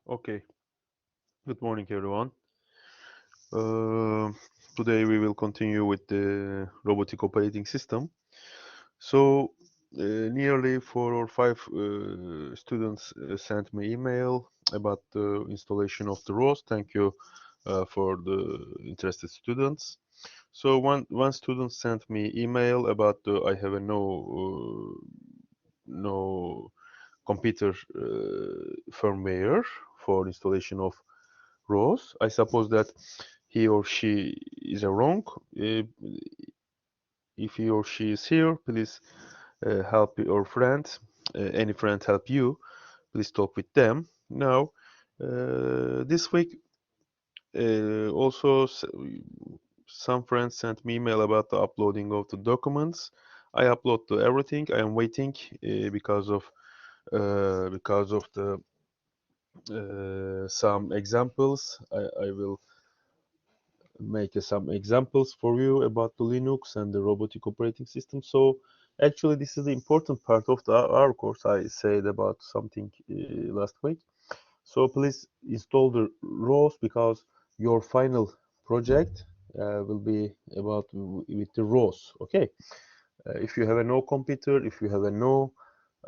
Okay, good morning everyone. Uh, Today we will continue with the robotic operating system. So, nearly 4 or 5 students sent me email about the installation of the ROS. Thank you for the interested students. So one student sent me email about the I have a no computer firmware for installation of rows. I suppose that he or she is wrong. Uh, if he or she is here, please help your friend. Any friend help you, please talk with them. Now, this week, also some friends sent me email about the uploading of the documents. I upload to everything. I am waiting because of the some examples. I will make some examples for you about the Linux and the robotic operating system. So actually this is the important part of our course. I said about something last week. So please install the ROS because your final project will be about with the ROS. Okay. If you have a no computer, if you have a no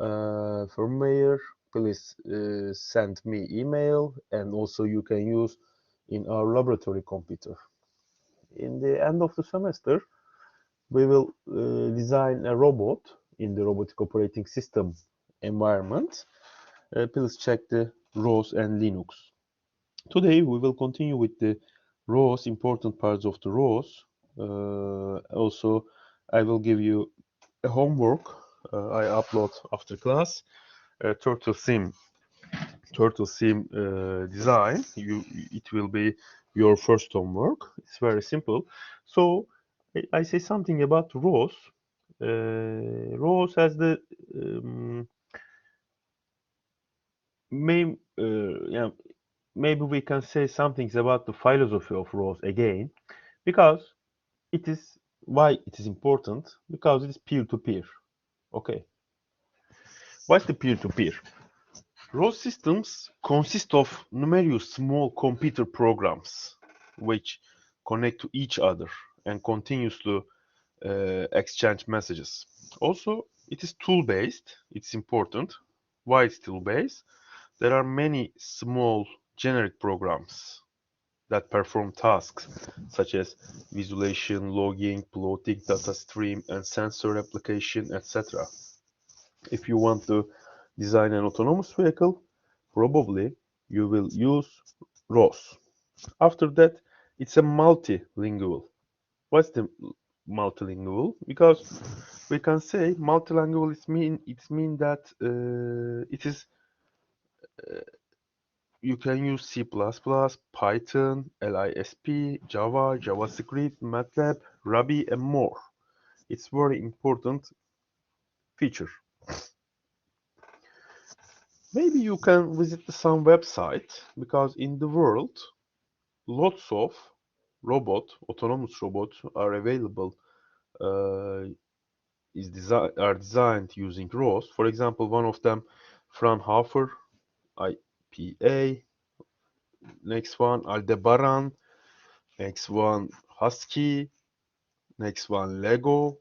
firmware, please send me email, and also you can use in our laboratory computer. In the end of the semester, we will design a robot in the robotic operating system environment. Please check the ROS and Linux. Today we will continue with the ROS, important parts of the ROS. Also, I will give you a homework I upload after class. Turtle sim design. It will be your first homework. It's very simple. So I say something about ROS. ROS has the main yeah, maybe we can say something about the philosophy of ROS again, because it is why it is important, because it is peer-to-peer. Okay, what's the peer-to-peer? ROS systems consist of numerous small computer programs which connect to each other and continuously exchange messages. Also, it is tool-based. It's important. Why it's tool-based? There are many small generic programs that perform tasks such as visualization, logging, plotting data stream, and sensor application, etc. If you want to design an autonomous vehicle, probably you will use ROS. After that, it's a multilingual. What's the multilingual? Because we can say multilingual it mean that it is you can use C++, Python, Lisp, Java, JavaScript, MATLAB, Ruby, and more. It's very important feature. Maybe you can visit some website, because in the world lots of autonomous robots are available. Uh, are designed using ROS. For example, one of them, Fraunhofer IPA. Next one, Aldebaran. Next one, Husky. Next one, Lego.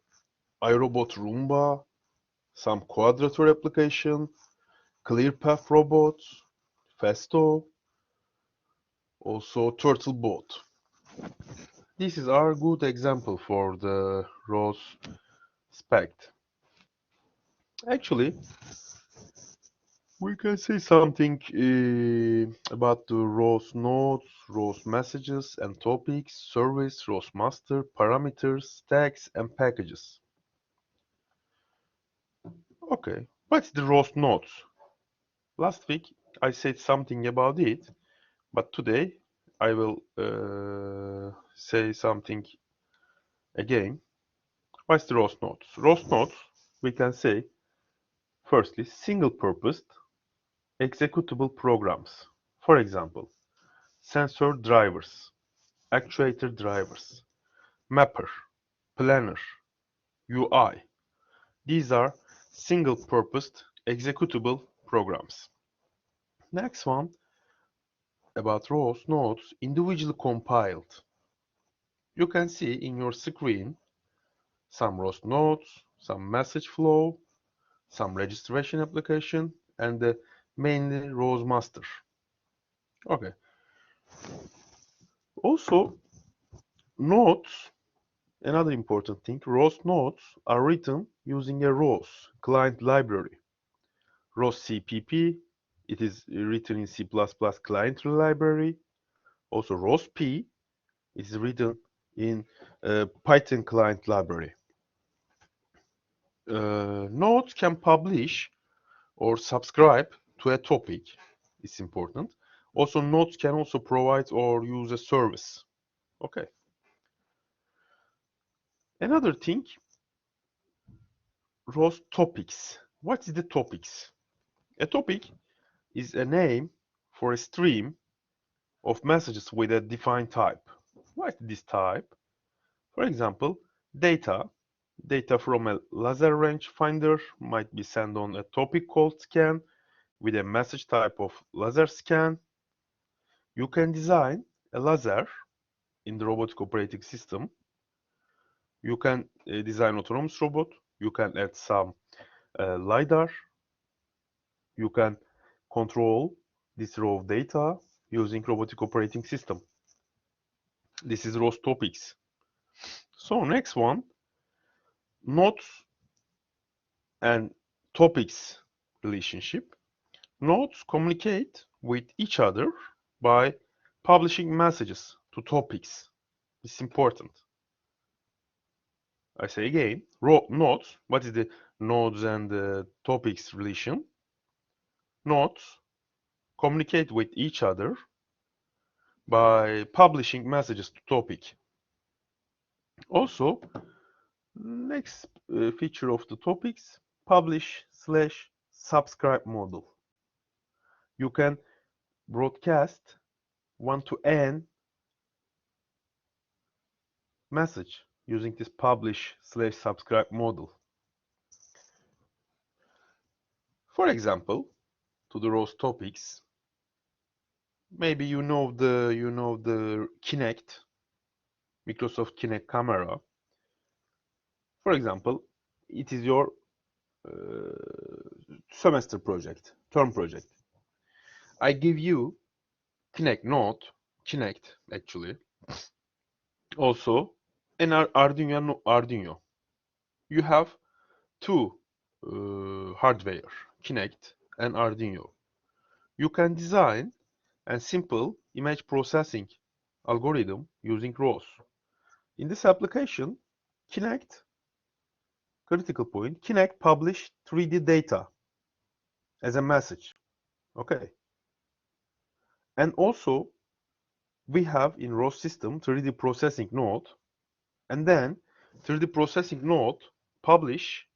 iRobot Roomba. Some Quadrature application. ClearPath robots. Festo. Also Turtlebot. This is our good example for the ROS spec. Actually, we can say something about the ROS nodes, ROS messages and topics, service, ROS master, parameters, stacks, and packages. Okay, what's the ROS nodes? Last week I said something about it, but today I will say something again. What's the ROS nodes? ROS nodes, we can say, firstly, single-purposed executable programs. For example, sensor drivers, actuator drivers, mapper, planner, UI. These are single-purposed executable programs. Next one, about rows, nodes individually compiled. You can see in your screen some rows nodes, some message flow, some registration application, and the mainly rows master. Okay. Also, nodes, another important thing, rows nodes are written using a rows client library. Rows CPP, it is written in C++ client library. Also, rows P is written in Python client library. Nodes can publish or subscribe to a topic. It's important. Also, nodes can also provide or use a service. Okay. Another thing, rows topics. What is the topics? A topic is a name for a stream of messages with a defined type. What is this type? For example, data. Data from a laser range finder might be sent on a topic called scan with a message type of laser scan. You can design a laser in the robotic operating system. You can design autonomous robot. You can add some LiDAR. You can control this row of data using robotic operating system. This is rows topics. So next one, nodes and topics relationship. Nodes communicate with each other by publishing messages to topics. It's important. I say again, nodes. What is the nodes and topics relation? Nodes communicate with each other by publishing messages to topic. Also, next feature of the topics, publish/subscribe model. You can broadcast one to n message using this publish/subscribe model. For example, to the rows topics, maybe you know the Kinect, Microsoft Kinect camera. For example, it is your semester project, term project. I give you Kinect node, Kinect actually. Also, an Arduino. You have two hardware, Kinect and Arduino. You can design a simple image processing algorithm using rows. In this application, Kinect, critical point, Kinect publish 3D data as a message. Okay. And also, we have in rows system 3D processing node, and then 3D processing node publish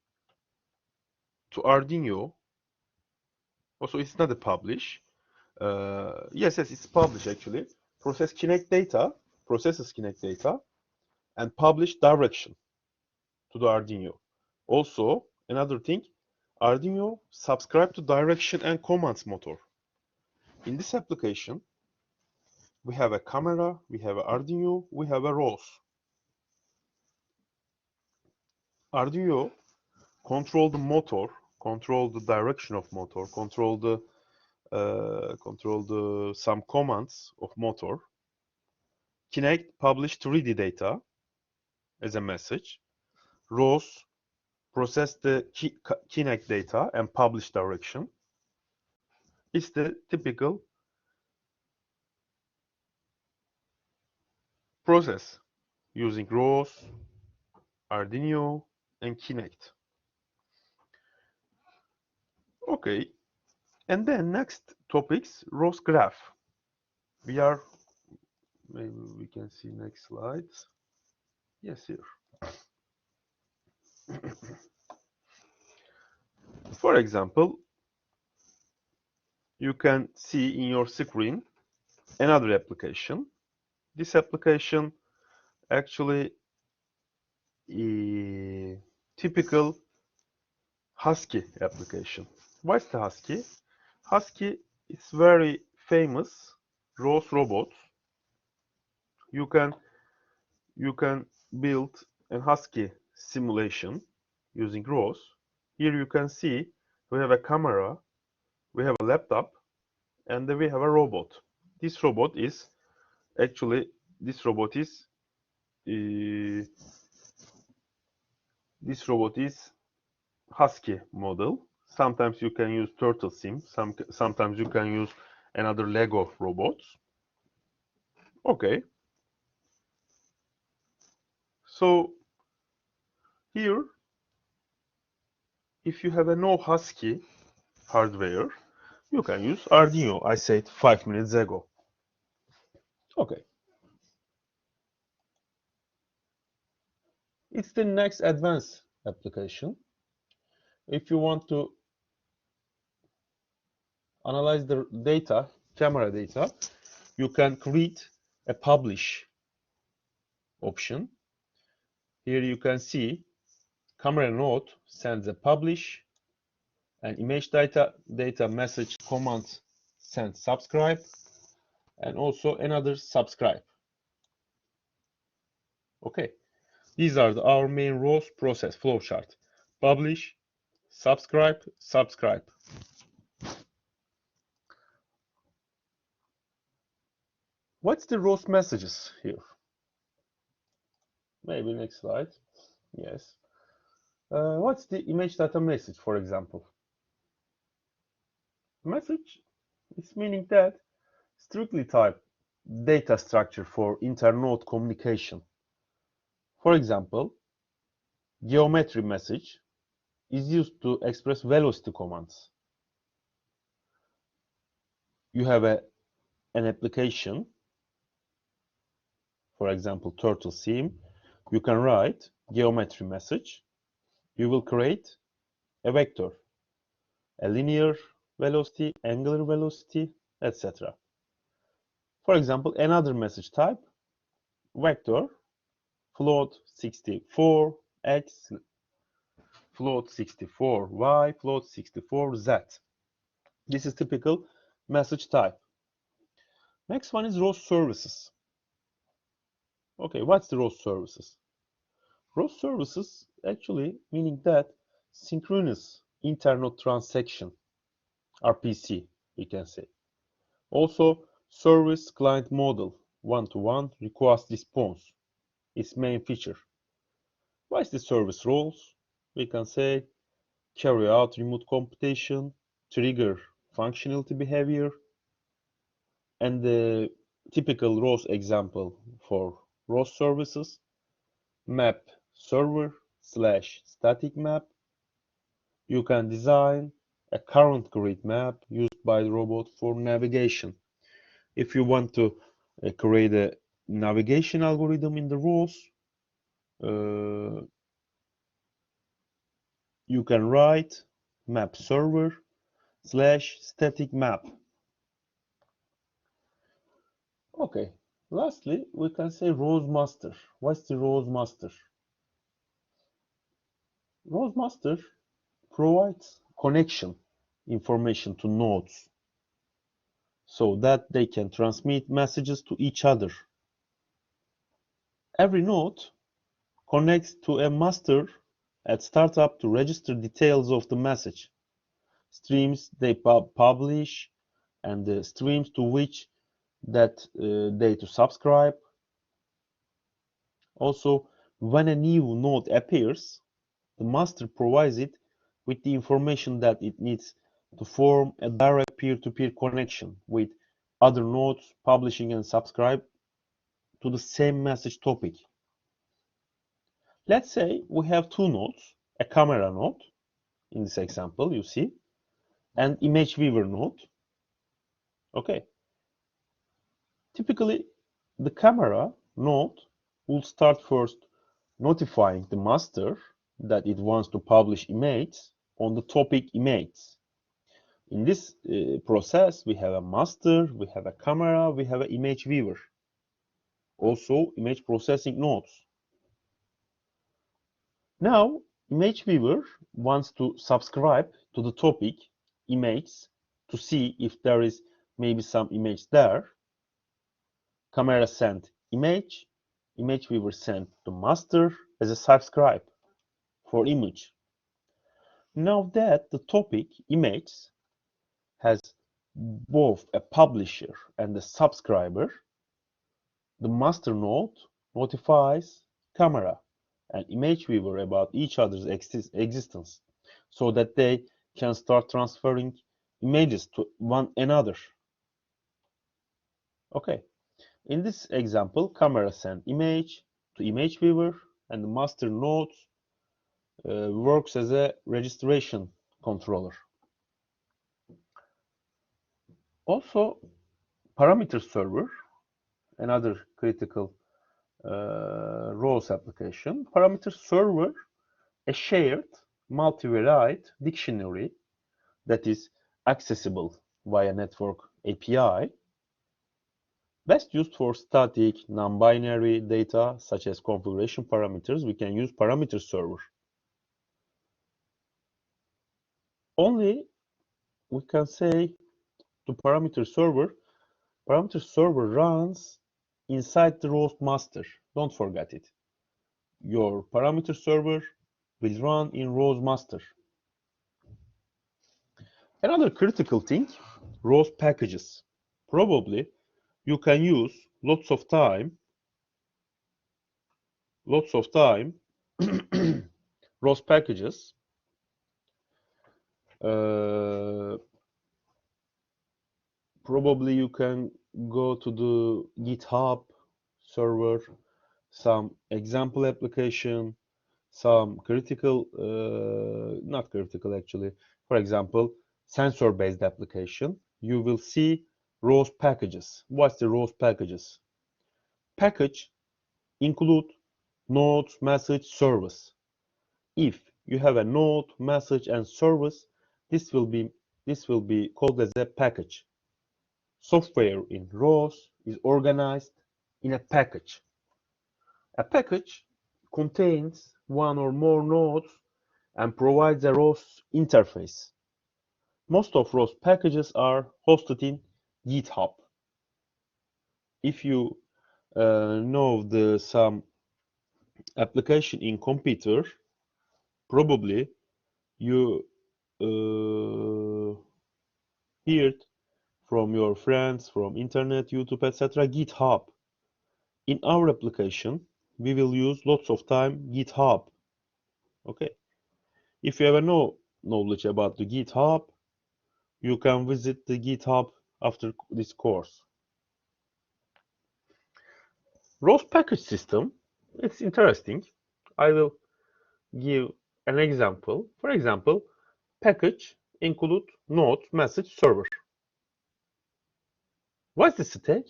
to Arduino. Also, it's not a publish. Yes, it's publish actually. Processes Kinect data, and publish direction to the Arduino. Also, another thing, Arduino subscribe to direction and commands motor. In this application, we have a camera, we have an Arduino, we have a rows. Arduino control the motor, control the direction of motor, control the some commands of motor. Kinect publish 3D data as a message. Rows process the Kinect data and publish direction. It's the typical process using rows, Arduino, and Kinect. Okay, and then next topics, rows graph. Maybe we can see next slides. Yes, here. For example, you can see in your screen another application. This application actually typical Husky application. What's the Husky? Husky is very famous ROS robots. You can build a Husky simulation using ROS. Here you can see we have a camera, we have a laptop, and then we have a robot. This robot is actually this robot is Husky model. Sometimes you can use Turtle Sim. Sometimes you can use another Lego robots. Okay. So here, if you have a no Husky hardware, you can use Arduino. I said 5 minutes ago. Okay. It's the next advanced application. If you want to analyze the data, camera data, you can create a publish option. Here you can see camera node sends a publish, and image data message command sends subscribe, and also another subscribe. Okay, these are our main ROS process flowchart: publish, subscribe, subscribe. What's the ROS messages here? Maybe next slide. Yes. What's the image data message, for example? Message is meaning that strictly type data structure for inter-node communication. For example, geometry message is used to express velocity commands. You have an application, for example, Turtle Sim. You can write geometry message. You will create a vector, a linear velocity, angular velocity, etc. For example, another message type, vector, float 64x, float 64y, float 64z. This is typical message type. Next one is ROS services. Okay, what's the ROS services? ROS services actually meaning that synchronous internet transaction, RPC, we can say. Also, service client model, one-to-one request response, its main feature. What is the service roles? We can say carry out remote computation, trigger functionality behavior, and the typical ROS example for ROS services, map server / static map. You can design a current grid map used by the robot for navigation. If you want to create a navigation algorithm in the ROS, you can write map server / static map. Okay, lastly, we can say ROS master. What's the ROS master? ROS master provides connection information to nodes so that they can transmit messages to each other. Every node connects to a master at startup to register details of the message, streams they publish, and the streams to which that they to subscribe. Also, when a new node appears, the master provides it with the information that it needs to form a direct peer-to-peer connection with other nodes publishing and subscribe to the same message topic. Let's say we have two nodes, a camera node, in this example, you see, and image viewer node. Okay. Typically, the camera node will start first notifying the master that it wants to publish image on the topic image. In this process, we have a master, we have a camera, we have an image viewer. Also, image processing nodes. Now, image viewer wants to subscribe to the topic image to see if there is maybe some image there. camera send image viewer send to master as a subscribe for image. Now that the topic image has both a publisher and a subscriber, the master node notifies camera and image viewer about each other's existence so that they can start transferring images to one another. Okay, in this example, camera send image to image viewer and the master node works as a registration controller. Also, parameter server, another critical ROS application. Parameter server, a shared multivariate dictionary that is accessible via network API, best used for static, non-binary data such as configuration parameters. We can use parameter server. Only we can say to parameter server runs inside the ROS master. Don't forget it. Your parameter server will run in ROS master. Another critical thing, ROS packages. Probably you can use lots of time ROS packages. Probably you can go to the GitHub server, some example application, some critical, not critical actually, for example, sensor-based application. You will see ROS packages. What's the ROS packages? Package include node, message, service. If you have a node, message, and service, this will be called as a package. Software in ROS is organized in a package. A package contains one or more nodes and provides a ROS interface. Most of ROS packages are hosted in GitHub. If you know some application in computer, probably you heard from your friends, from internet, YouTube, etc. GitHub. In our application, we will use lots of time GitHub. Okay. If you have no knowledge about the GitHub, you can visit the GitHub after this course. ROS package system, it's interesting. I will give an example. For example, package include node, message, server. What's the stack?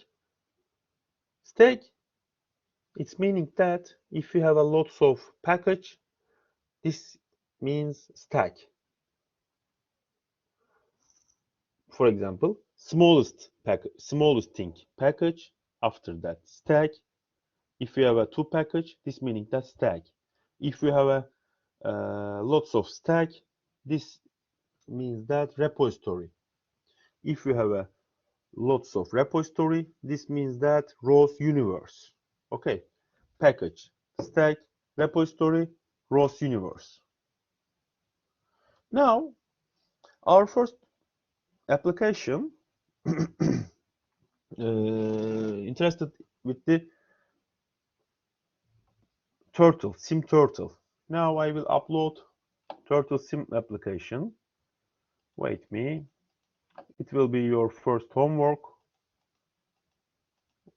Stack, it's meaning that if you have a lots of package, this means stack. For example, smallest thing package, after that stack. If you have a two package, this meaning that stack. If you have a lots of stack, this means that repository. If you have a lots of repository, this means that ROS universe. Okay, package, stack, repository, ROS universe. Now, our first application interested with the turtle, sim turtle. Now I will upload turtle sim application. Wait me. It will be your first homework.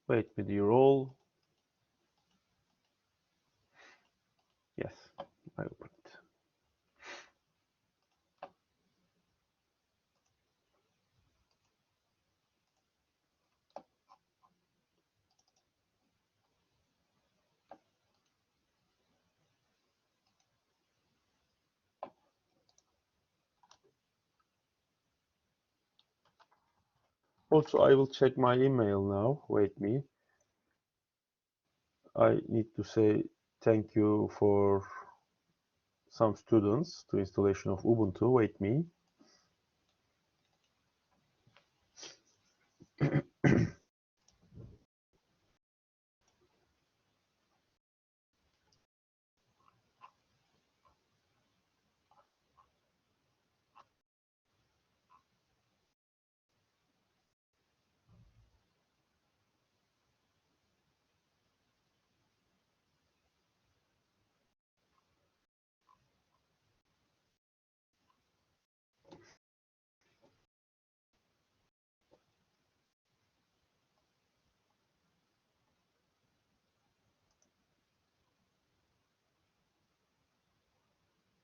Wait me, dear all. Yes, I open it. Also, I will check my email now. Wait me. I need to say thank you for some students to installation of Ubuntu. Wait me.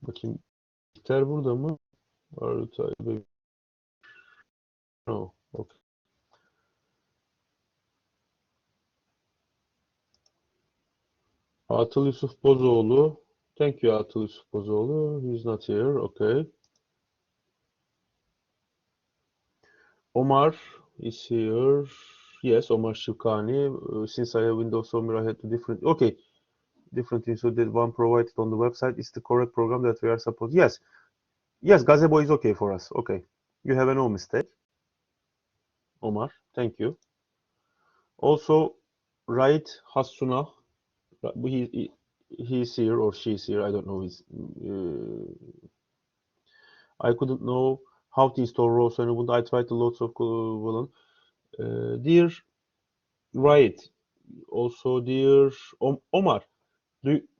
Bakayım. Ter burada mı? No. Okay. Atıl Yusuf Bozoğlu. Thank you, Atıl Yusuf Bozoğlu. He's not here. Okay. Omar is here. Yes, Omar Shivkani. Since I have Windows Somewhere, I had to different. Okay. Different things. So that one provided on the website is the correct program that we are supposed. Yes. Yes, Gazebo is okay for us. Okay. You have no mistake. Omar. Thank you. Also, Raid Hasuna. He's here or she's here. I don't know. I couldn't know how to install ROS and Ubuntu. I tried lots of dear Raid. Also, dear Omar.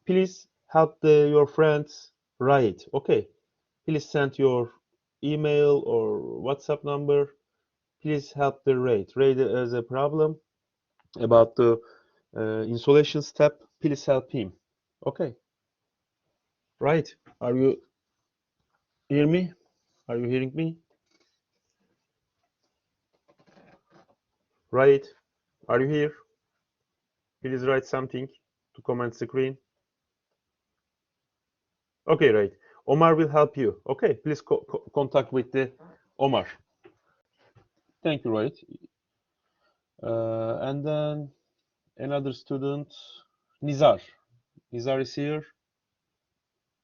Please help your friends Raid. Okay. Please send your email or WhatsApp number. Please help the Raid. Raid has a problem about the installation step. Please help him. Okay. Right. Are you hear me? Are you hearing me? Right. Are you here? Please write something to comment screen. Okay, right. Omar will help you. Okay, please contact with the Omar. Thank you, right. And then another student, Nizar. Nizar is here.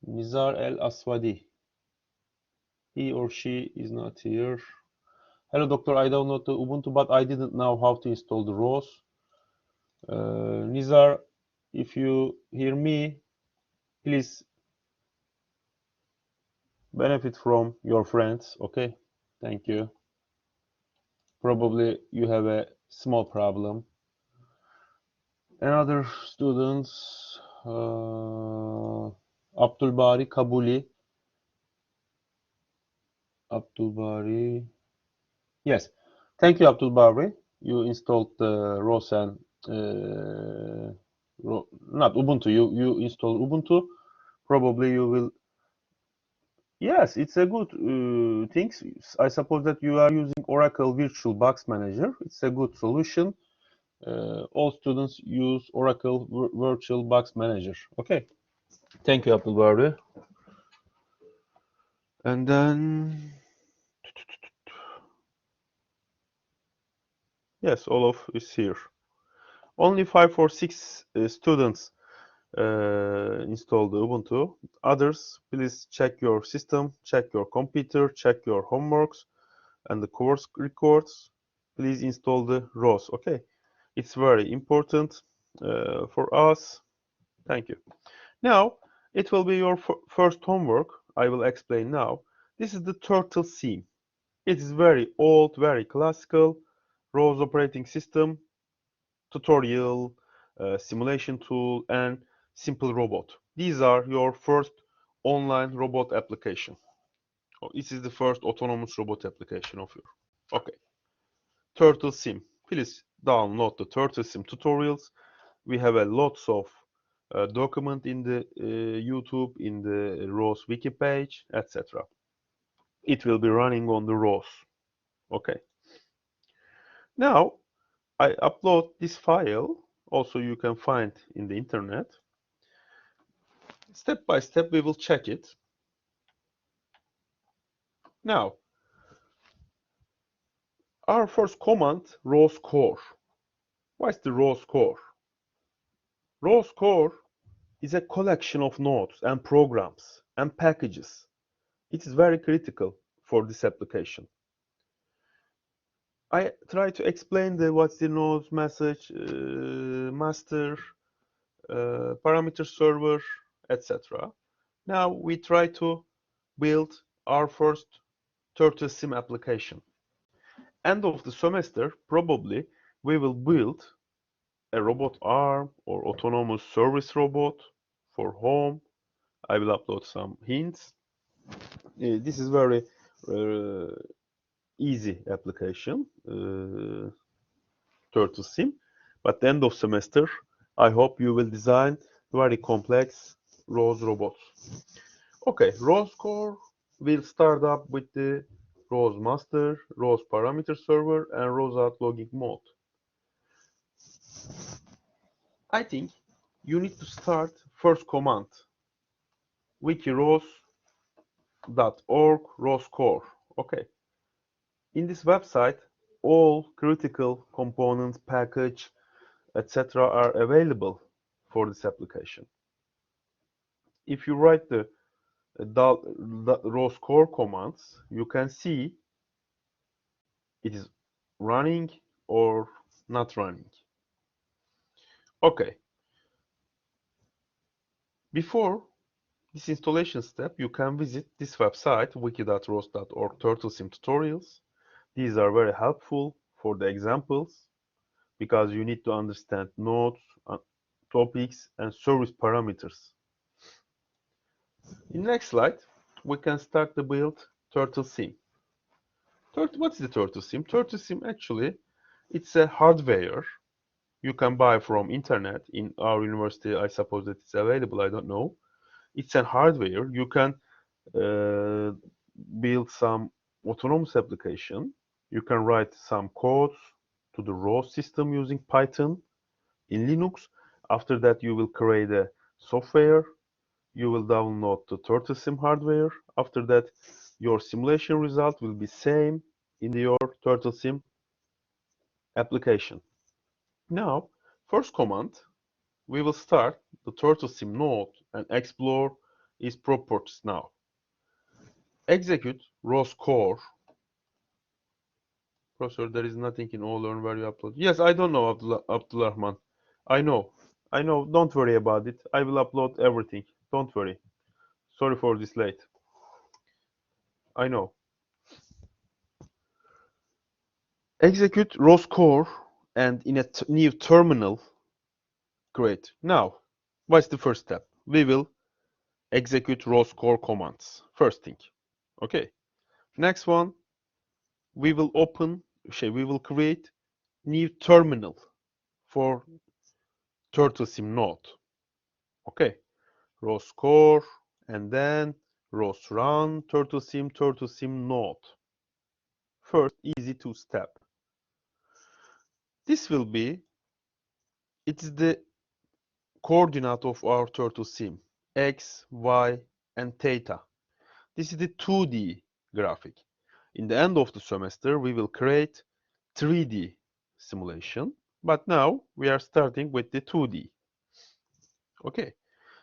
Nizar El Aswadi. He or she is not here. Hello, doctor. I downloaded the Ubuntu, but I didn't know how to install the ROS. Nizar, if you hear me, please benefit from your friends. Okay, thank you. Probably you have a small problem. Another students, Abdulbari Kabuli. Abdulbari. Yes, thank you, Abdulbari. You installed the ROS and not Ubuntu. You installed Ubuntu. Probably you will. Yes, it's a good thing. I suppose that you are using Oracle Virtual Box Manager. It's a good solution. All students use Oracle Virtual Box Manager. Okay. Thank you, Abdulbari. And then, yes, Olaf is here. Only 5 or 6 students installed Ubuntu. Others, please check your system, check your computer, check your homeworks and the course records. Please install the ROS. Okay, it's very important for us. Thank you. Now, it will be your first homework. I will explain now. This is the Turtle theme. It is very old, very classical ROS operating system, tutorial, simulation tool, and simple robot. These are your first online robot application. This is the first autonomous robot application of your. Okay. Turtle Sim. Please download the Turtle Sim tutorials. We have a lots of document in the YouTube, in the ROS wiki page, etc. It will be running on the ROS. Okay. Now I upload this file. Also, you can find in the internet. Step by step, we will check it. Now, our first command, ROS core. What is the ROS core? ROS core is a collection of nodes and programs and packages. It is very critical for this application. I try to explain what's the nodes message, master, parameter server, etc. Now we try to build our first Turtle Sim application. End of the semester, probably we will build a robot arm or autonomous service robot for home. I will upload some hints. This is very easy application, Turtle Sim. But the end of semester, I hope you will design very complex ROS robots. Okay, ROS core will start up with the ROS master, ROS parameter server, and ROS out logging mode. I think you need to start first command, wikiros.org ROS core. Okay, in this website, all critical components, package, etc. are available for this application. If you write the ROS core commands, you can see it is running or not running. Okay, before this installation step, you can visit this website, wiki.ros.org turtlesim tutorials. These are very helpful for the examples because you need to understand nodes, topics, and service parameters. In the next slide, we can start the build turtlesim. What's the turtlesim? Turtlesim actually, it's a hardware you can buy from internet. In our university, I suppose that it's available, I don't know. It's a hardware. You can build some autonomous application. You can write some codes to the ROS system using Python in Linux. After that, you will create a software. You will download the TurtleSim hardware. After that, your simulation result will be same in your TurtleSim application. Now, first command, we will start the TurtleSim node and explore its properties now. Execute ROS core. Professor, there is nothing in all learn where you upload. Yes, I don't know, Abdullah. I know. I know. Don't worry about it. I will upload everything. Don't worry. Sorry for this late. I know. Execute ROS core and in a new terminal create. Now, what's the first step? We will execute ROS core commands. First thing. Okay. Next one, we will create new terminal for TurtleSim node. Okay. ROS core and then ROS run TurtleSim node. First, easy two-step. This will be, it is the coordinate of our TurtleSim, x, y, and theta. This is the 2D graphic. In the end of the semester, we will create 3D simulation, but now we are starting with the 2D. Okay,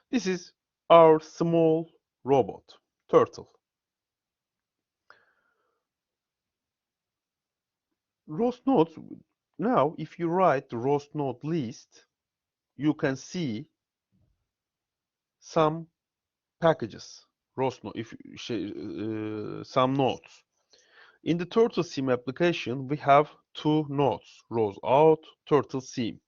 this is our small robot, turtle. ROS nodes, now if you write the ROS node list, you can see some packages, ROS node, some nodes. In the TurtleSim application, we have two nodes, ROS out, TurtleSim.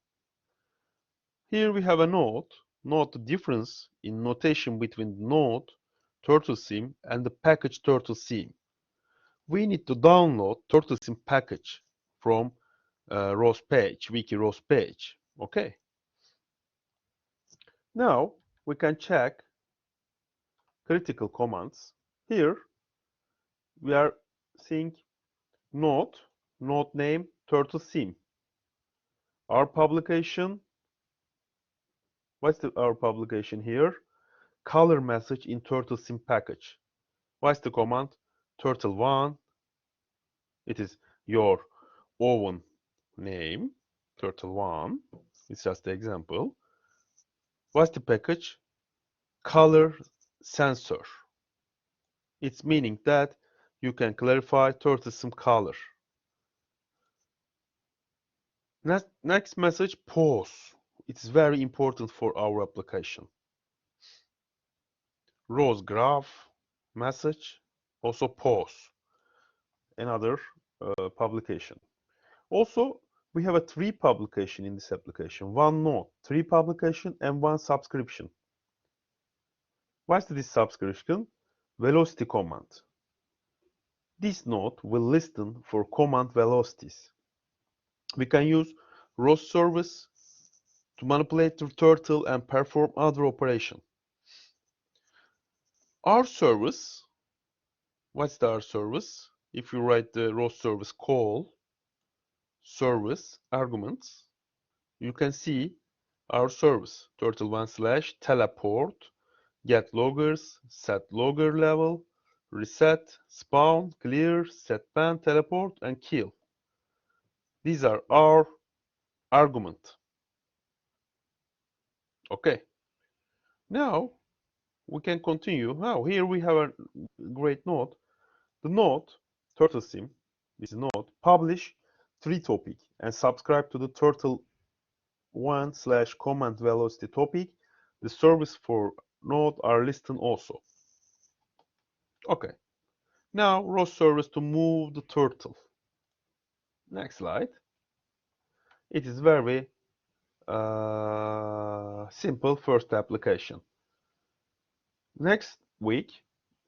Here we have a node. Note the difference in notation between the node, TurtleSim, and the package TurtleSim. We need to download TurtleSim package from ROS page, wiki ROS page. Okay. Now we can check critical commands. Here we are seeing node name TurtleSim. Our publication, our publication here? Color message in TurtleSim package. What's the command? Turtle1. It is your own name, Turtle1. It's just the example. What's the package? Color sensor. It's meaning that you can clarify TurtleSim color. Next message, pause. It's very important for our application. ROS graph message, also pause. Another publication. Also, we have a 3 publication in this application. 1 node, 3 publication, and 1 subscription. What's this subscription? Velocity command. This node will listen for command velocities. We can use ROS service to manipulate the turtle and perform other operation. Our service, what's the our service? If you write the ROS service call, service, arguments, you can see our service, turtle1 slash teleport, get loggers, set logger level, reset, spawn, clear, set ban, teleport, and kill. These are our argument. Okay. Now we can continue. Now here we have a great node. The node, turtle sim, this is node, publish 3 topic and subscribe to the turtle1 slash command velocity topic. The service for node are listed also. Okay. Now ROS service to move the turtle. Next slide. It is very simple first application. Next week,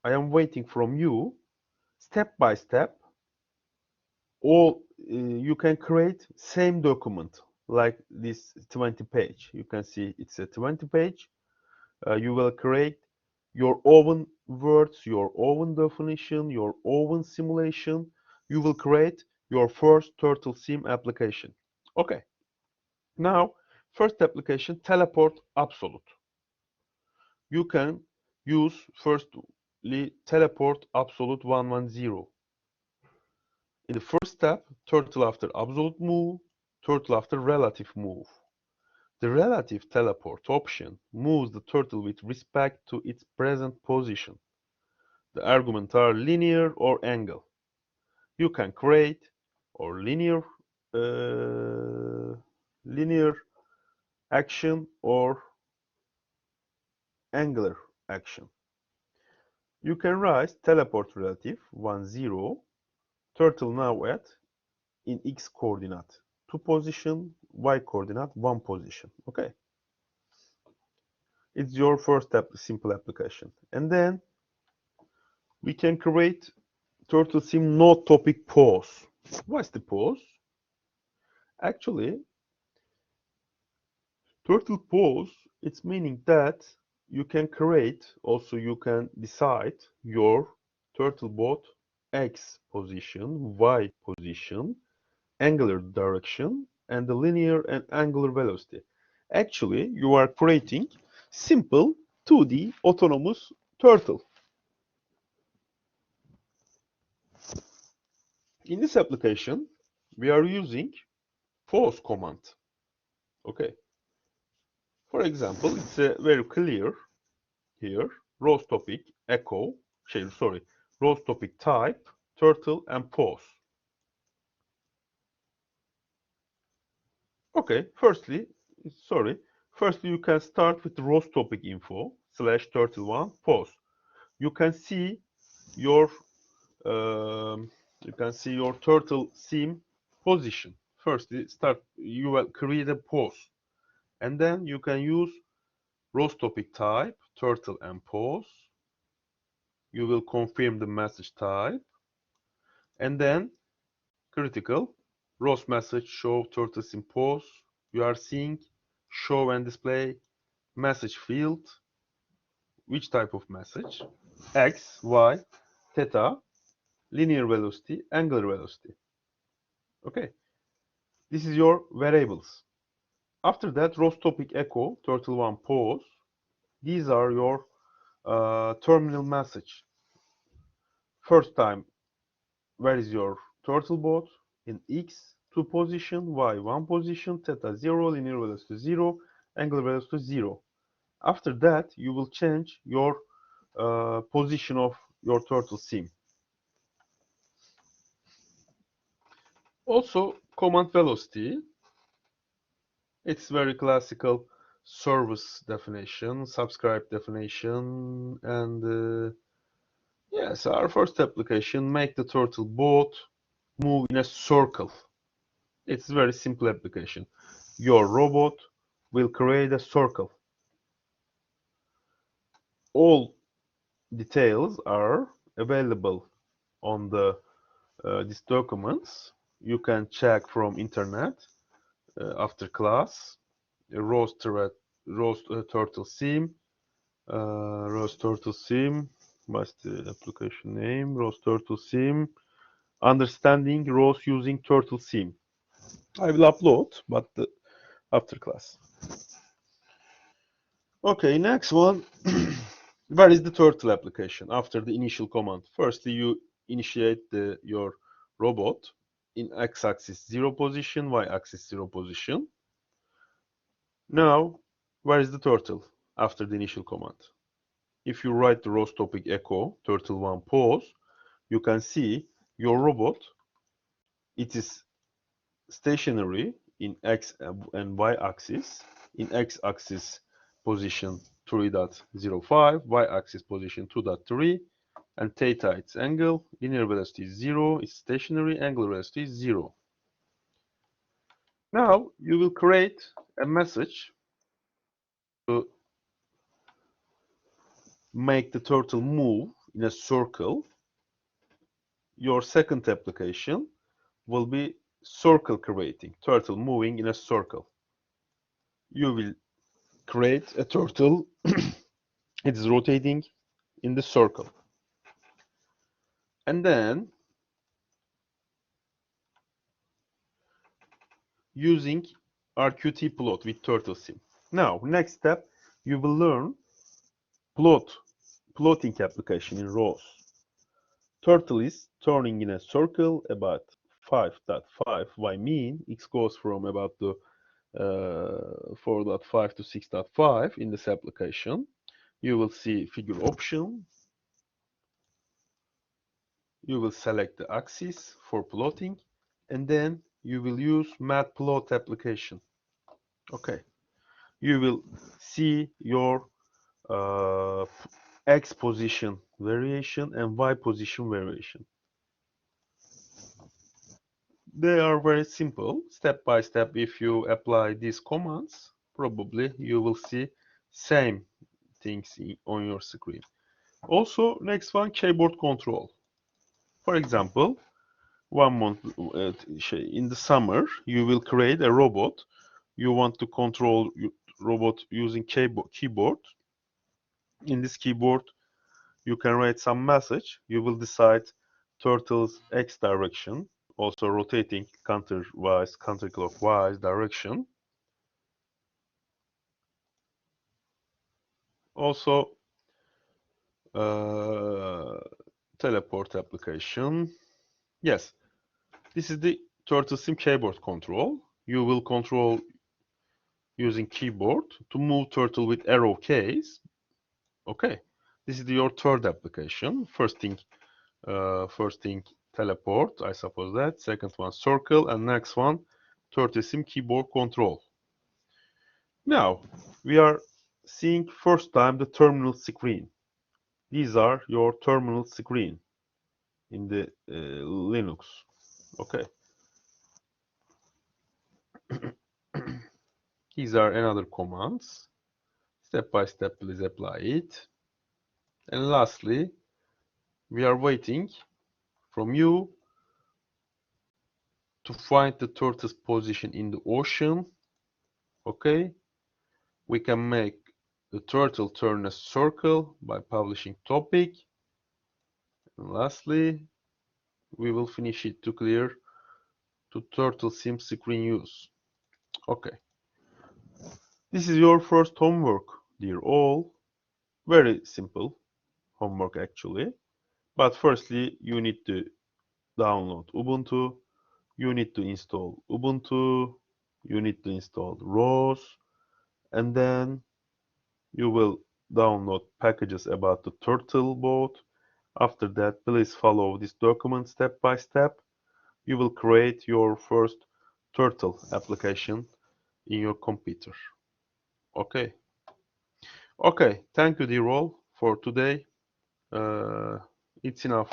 I am waiting from you step by step. All you can create same document like this 20 page. You can see it's a 20 page. You will create your own words, your own definition, your own simulation. You will create your first turtle sim application. Okay. Now, first application, teleport absolute. You can use firstly teleport absolute 110. In the first step, turtle after absolute move, turtle after relative move. The relative teleport option moves the turtle with respect to its present position. The arguments are linear or angle. You can create or linear action or angular action. You can write teleport relative 10, turtle now at in x coordinate 2 position, y coordinate 1 position. Okay. It's your first simple application. And then we can create turtle sim node topic pause. What's the pause? Actually, turtle pause, it's meaning that you can create, also you can decide your turtle bot x position, y position, angular direction, and the linear and angular velocity. Actually, you are creating simple 2D autonomous turtle. In this application, we are using pause command. Okay. For example, it's very clear here. Rows topic echo, rows topic type, turtle, and pause. Okay. Firstly, you can start with the rows topic info slash turtle1 pause. You can see your turtle sim position. Firstly, you will create a pause, and then you can use rows topic type, turtle, and pause. You will confirm the message type, and then critical rows message show turtle sim pause. You are seeing show and display message field. Which type of message? X, Y, theta, linear velocity, angular velocity. Okay, this is your variables. After that, rows topic echo, turtle1 pause. These are your terminal message. First time, where is your turtle bot? In X 2 position, Y 1 position, theta 0, linear velocity 0, angular velocity 0. After that, you will change your position of your turtle sim. Also, command velocity. It's very classical service definition, subscribe definition, and yes, our first application, make the turtle bot move in a circle. It's a very simple application. Your robot will create a circle. All details are available on the these documents. You can check from internet after class. Roast turtle sim, roast turtle sim. What's the application name? ROS Turtle Sim. Understanding ROS using Turtle Sim. I will upload, but after class. Okay, next one. Where is the turtle application after the initial command? Firstly, you initiate your robot in x-axis 0 position, y-axis 0 position. Now, where is the turtle after the initial command? If you write the ROS topic echo turtle1 pause, you can see your robot, it is stationary in x and y axis. In x axis position 3.05, y axis position 2.3, and theta its angle, linear velocity is 0, it's stationary, angular velocity is 0. Now you will create a message to make the turtle move in a circle. Your second application will be circle creating, turtle moving in a circle. You will create a turtle. It is rotating in the circle. And then using RQT plot with turtle sim. Now, next step, you will learn plotting application in ROS. Turtle is turning in a circle about 5.5 y mean. X goes from about the 4.5 to 6.5 in this application. You will see figure option. You will select the axis for plotting, and then you will use matplot application. Okay. You will see your x position variation and y position variation. They are very simple. Step by step, if you apply these commands, probably you will see same things on your screen. Also, next one, keyboard control. For example, 1 month in the summer, you will create a robot. You want to control your robot using keyboard. In this keyboard, you can write some message. You will decide turtle's x direction, also rotating counterclockwise direction. Also, teleport application. Yes, this is the turtle sim keyboard control. You will control using keyboard to move turtle with arrow keys. Okay, this is your third application. First thing teleport, I suppose that. Second one circle, and next one turtle sim keyboard control. Now we are seeing first time the terminal screen. These are your terminal screen in the Linux. Okay. These are another commands. Step by step, please apply it. And lastly, we are waiting from you to find the turtle's position in the ocean. Okay. We can make the turtle turn a circle by publishing topic. And lastly, we will finish it to clear to turtle sim screen use. Okay. This is your first homework, dear all. Very simple homework actually. But firstly, you need to download Ubuntu. You need to install Ubuntu. You need to install ROS. And then you will download packages about the turtle boat. After that, please follow this document step by step. You will create your first turtle application in your computer. Okay. Okay. Thank you, dear all, for today. It's enough,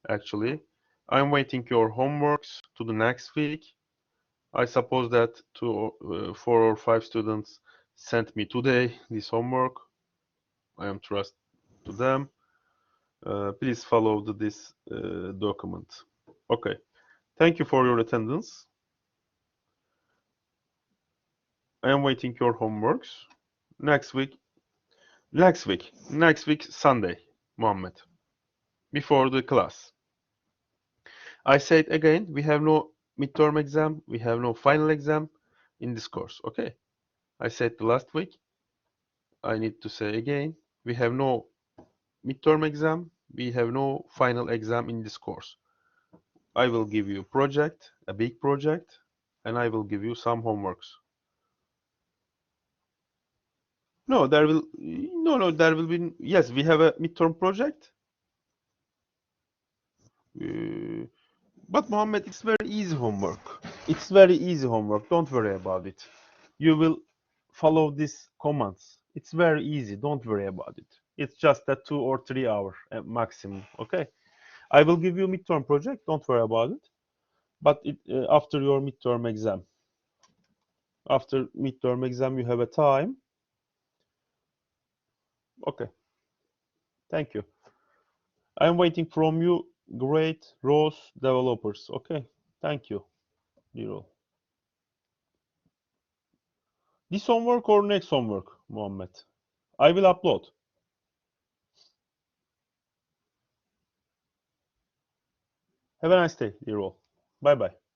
actually. I'm waiting your homeworks to the next week. I suppose that 4 or 5 students sent me today this homework. I am trust to them. Please follow this document. Okay. Thank you for your attendance. I am waiting your homeworks. Next week, Sunday, Mohammed. before the class. I said again, we have no midterm exam, we have no final exam in this course. Okay. I said the last week. I need to say again, we have no midterm exam, we have no final exam in this course. I will give you a project, a big project, and I will give you some homeworks. No, there will be, yes, we have a midterm project. Uh, but Mohammed, it's very easy homework. It's very easy homework. Don't worry about it. You will follow these commands. It's very easy. Don't worry about it. It's just a 2 or 3 hour maximum. Okay. I will give you midterm project. Don't worry about it. But after your midterm exam, you have a time. Okay. Thank you. I'm waiting from you, great ROS developers. Okay. Thank you, Liro. This homework or next homework, Mohammed? I will upload. Have a nice day, Liro. Bye bye.